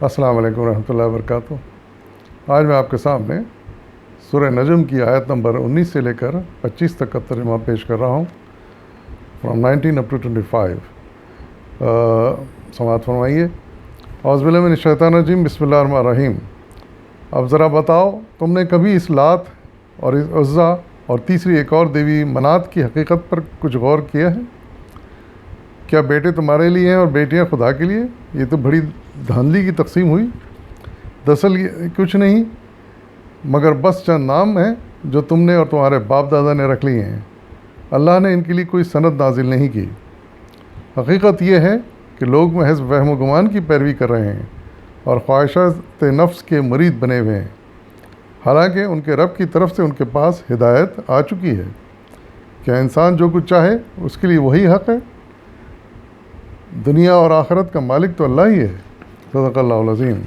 السلام علیکم ورحمۃ اللہ وبرکاتہ۔ آج میں آپ کے سامنے سورہ نجم کی آیت نمبر 19 سے لے کر 25 تک کا ترجمہ پیش کر رہا ہوں، فرام 19 اپ ٹو 25۔ سماعت فرمائیے۔ اعوذ باللہ من الشیطان الرجیم، بسم اللہ الرحمن الرحیم۔ اب ذرا بتاؤ، تم نے کبھی اس لات اور اس عزا اور تیسری ایک اور دیوی منات کی حقیقت پر کچھ غور کیا ہے؟ کیا بیٹے تمہارے لیے ہیں اور بیٹیاں خدا کے لیے؟ یہ تو بڑی دھاندلی کی تقسیم ہوئی۔ دراصل کچھ نہیں مگر بس چند نام ہیں جو تم نے اور تمہارے باپ دادا نے رکھ لیے ہیں۔ اللہ نے ان کے لیے کوئی سند نازل نہیں کی۔ حقیقت یہ ہے کہ لوگ محض وہم و گمان کی پیروی کر رہے ہیں اور خواہشات نفس کے مرید بنے ہوئے ہیں، حالانکہ ان کے رب کی طرف سے ان کے پاس ہدایت آ چکی ہے۔ کیا انسان جو کچھ چاہے اس کے لیے وہی حق ہے؟ دنیا اور آخرت کا مالک تو اللہ ہی ہے۔ صدق اللہ العظیم۔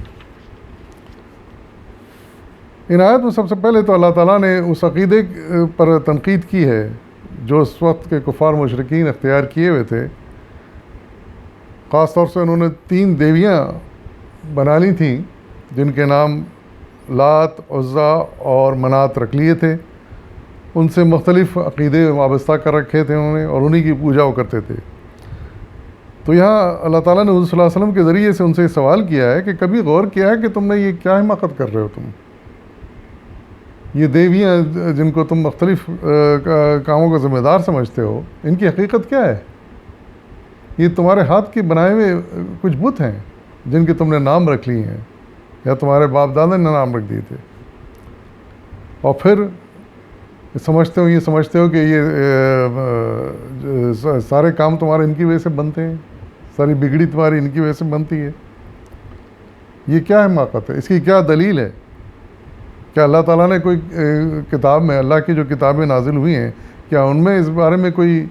ان آیت میں سب سے پہلے تو اللہ تعالیٰ نے اس عقیدے پر تنقید کی ہے جو اس وقت کے کفار مشرکین اختیار کیے ہوئے تھے۔ خاص طور سے انہوں نے 3 دیویاں بنا لی تھیں جن کے نام لات، عزا اور منات رکھ لیے تھے۔ ان سے مختلف عقیدے وابستہ کر رکھے تھے انہوں نے، اور انہی کی پوجا وہ کرتے تھے۔ تو یہاں اللہ تعالیٰ نے حضور صلی اللہ علیہ وسلم کے ذریعے سے ان سے سوال کیا ہے کہ کبھی غور کیا ہے کہ تم نے یہ کیا حماقت کر رہے ہو؟ تم یہ دیویاں جن کو تم مختلف کاموں کا ذمہ دار سمجھتے ہو، ان کی حقیقت کیا ہے؟ یہ تمہارے ہاتھ کے بنائے ہوئے کچھ بت ہیں جن کے تم نے نام رکھ لیے ہیں، یا تمہارے باپ دادا نے نام رکھ دیے تھے، اور پھر یہ سمجھتے ہو کہ یہ سارے کام تمہارے ان کی وجہ سے بنتے ہیں، ساری بگڑی تمہاری ان کی وجہ سے بنتی ہے۔ یہ کیا حماقت ہے؟ اس کی کیا دلیل ہے؟ کیا اللہ تعالیٰ نے کوئی کتاب میں، اللہ کی جو کتابیں نازل ہوئی ہیں، کیا ان میں اس بارے میں کوئی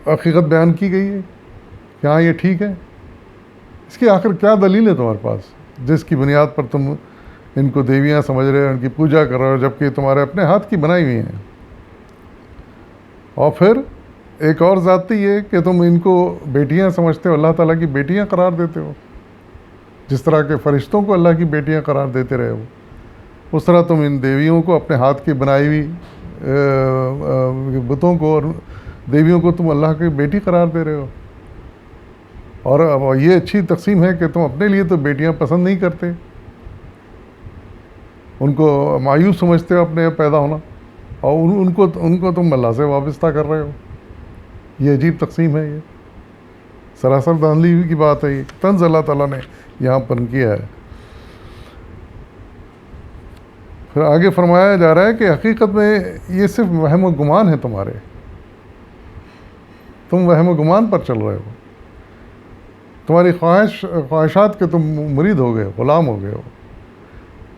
حقیقت بیان کی گئی ہے کہ ہاں یہ ٹھیک ہے؟ اس کی آخر کیا دلیل ہے تمہارے پاس جس کی بنیاد پر تم ان کو دیویاں سمجھ رہے ہو، ان کی پوجا کر رہے ہو، جبکہ تمہارے اپنے ہاتھ کی بنائی ہوئی ہیں؟ اور پھر ایک اور زیادتی یہ کہ تم ان کو بیٹیاں سمجھتے ہو، اللہ تعالیٰ کی بیٹیاں قرار دیتے ہو۔ جس طرح کے فرشتوں کو اللہ کی بیٹیاں قرار دیتے رہے ہو، اس طرح تم ان دیویوں کو، اپنے ہاتھ کی بنائی ہوئی بتوں کو اور دیویوں کو تم اللہ کی بیٹی قرار دے رہے ہو۔ اور یہ اچھی تقسیم ہے کہ تم اپنے لیے تو بیٹیاں پسند نہیں کرتے، ان کو مایوس سمجھتے ہو اپنے پیدا ہونا، اور ان کو تم اللہ سے وابستہ کر رہے ہو۔ یہ عجیب تقسیم ہے، یہ سراسر دھاندلی کی بات ہے۔ یہ طنز اللہ تعالیٰ نے یہاں پر کیا ہے۔ پھر آگے فرمایا جا رہا ہے کہ حقیقت میں یہ صرف وہم و گمان ہے تمہارے، تم وہم و گمان پر چل رہے ہو، تمہاری خواہشات کے تم مرید ہو گئے، غلام ہو گئے ہو۔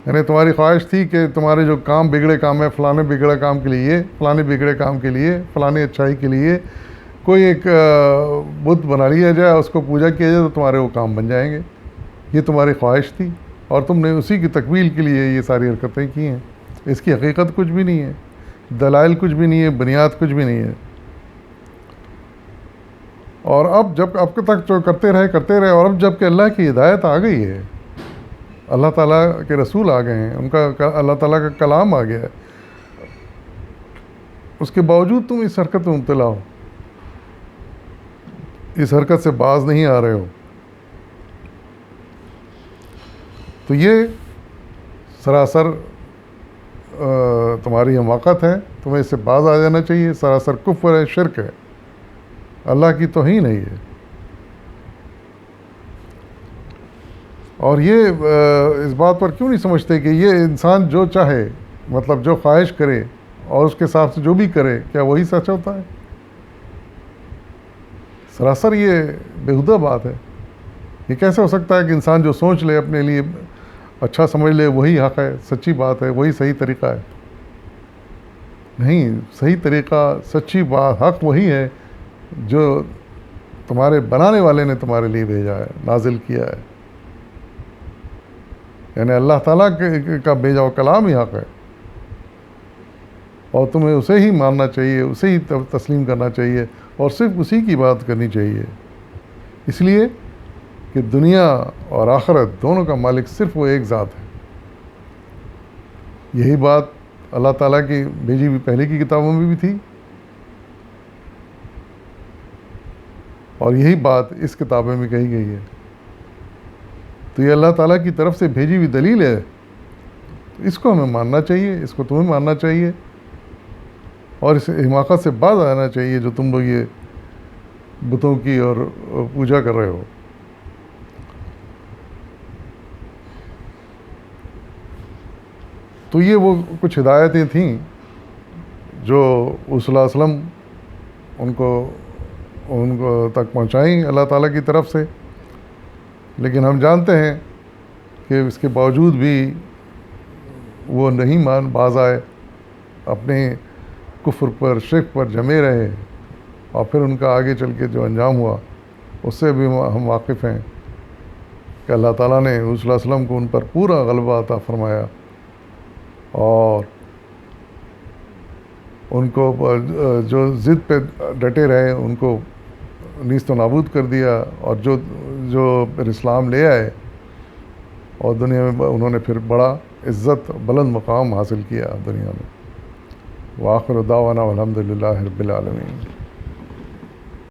یعنی تمہاری خواہش تھی کہ تمہارے جو کام بگڑے کام ہے، فلانے بگڑے کام کے لیے، فلانے بگڑے کام کے لیے، فلانے اچھائی کے لیے کوئی ایک بت بنا لیا جائے، اس کو پوجا کیا جائے تو تمہارے وہ کام بن جائیں گے۔ یہ تمہاری خواہش تھی، اور تم نے اسی کی تکمیل کے لیے یہ ساری حرکتیں کی ہیں۔ اس کی حقیقت کچھ بھی نہیں ہے، دلائل کچھ بھی نہیں ہے، بنیاد کچھ بھی نہیں ہے۔ اور اب تک جو کرتے رہے، اور اب جب کہ اللہ کی ہدایت آ گئی ہے، اللہ تعالیٰ کے رسول آ گئے ہیں، ان کا اللہ تعالیٰ کا کلام آ گیا ہے، اس کے باوجود تم اس حرکت میں مبتلا ہو، اس حرکت سے باز نہیں آ رہے ہو، تو یہ سراسر تمہاری حماقت ہے۔ تمہیں اس سے باز آ جانا چاہیے۔ سراسر کفر ہے، شرک ہے، اللہ کی توہین ہے یہ۔ اور یہ اس بات پر کیوں نہیں سمجھتے کہ یہ انسان جو چاہے، مطلب جو خواہش کرے اور اس کے حساب سے جو بھی کرے، کیا وہی سچ ہوتا ہے؟ سراسر یہ بیہودہ بات ہے۔ یہ کیسے ہو سکتا ہے کہ انسان جو سوچ لے، اپنے لیے اچھا سمجھ لے، وہی حق ہے، سچی بات ہے، وہی صحیح طریقہ ہے؟ نہیں، صحیح طریقہ، سچی بات، حق وہی ہے جو تمہارے بنانے والے نے تمہارے لیے بھیجا ہے، نازل کیا ہے۔ یعنی اللہ تعالیٰ کا بھیجا ہوا کلام ہی حق ہے، اور تمہیں اسے ہی ماننا چاہیے، اسے ہی تسلیم کرنا چاہیے، اور صرف اسی کی بات کرنی چاہیے۔ اس لیے کہ دنیا اور آخرت دونوں کا مالک صرف وہ ایک ذات ہے۔ یہی بات اللہ تعالیٰ کی بھیجی ہوئی پہلے کی کتابوں میں بھی تھی، اور یہی بات اس کتاب میں کہی گئی ہے۔ تو یہ اللہ تعالیٰ کی طرف سے بھیجی ہوئی دلیل ہے، اس کو ہمیں ماننا چاہیے، اس کو تمہیں ماننا چاہیے، اور اس حماقت سے باز آنا چاہیے جو تم لوگ یہ بتوں کی اور پوجا کر رہے ہو۔ تو یہ وہ کچھ ہدایتیں تھیں جو صلی اللہ علیہ وسلم ان کو تک پہنچائیں اللہ تعالیٰ کی طرف سے، لیکن ہم جانتے ہیں کہ اس کے باوجود بھی وہ نہیں باز آئے، اپنے کفر پر شرک پر جمے رہے، اور پھر ان کا آگے چل کے جو انجام ہوا اس سے بھی ہم واقف ہیں کہ اللہ تعالیٰ نے صلی اللہ علیہ وسلم کو ان پر پورا غلبہ عطا فرمایا، اور ان کو جو ضد پہ ڈٹے رہے ان کو نیست و نابود کر دیا، اور جو پھر اسلام لے آئے اور دنیا میں انہوں نے پھر بڑا عزت بلند مقام حاصل کیا دنیا میں۔ وآخر دعوانا والحمد للہ رب العالمین۔